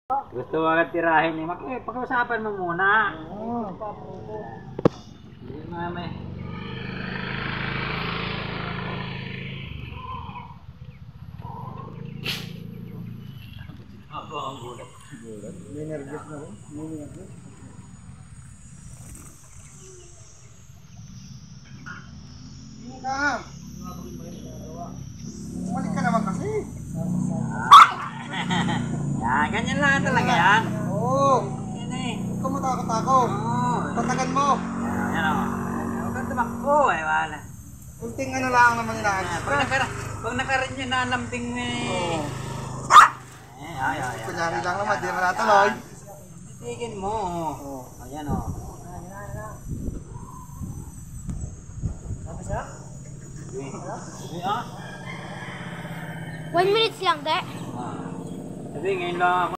Gusto mo agad tirahin eh. Pag-usapan mo muna. Hindi mami. Ako ang gulat. May nervous na rin. May nervous. Hindi ka. Bumalik ka naman kasi. Yan, ganyan lang talaga yan. Oo. Yan eh. Huwag ka matakot-ako. Oo. Patagan mo. Yan o. Huwag kang tumakbo eh, wala. Kunting ano lang naman inaagis ka. Pag nakarin nyo na lambing eh. Oo. Ay. Kunyari lang naman, di naman natuloy. Titigin mo. Oo. Ayan o. Sabi siya? Ah. 1 minute lang, te. Sabi ngayon lang ako.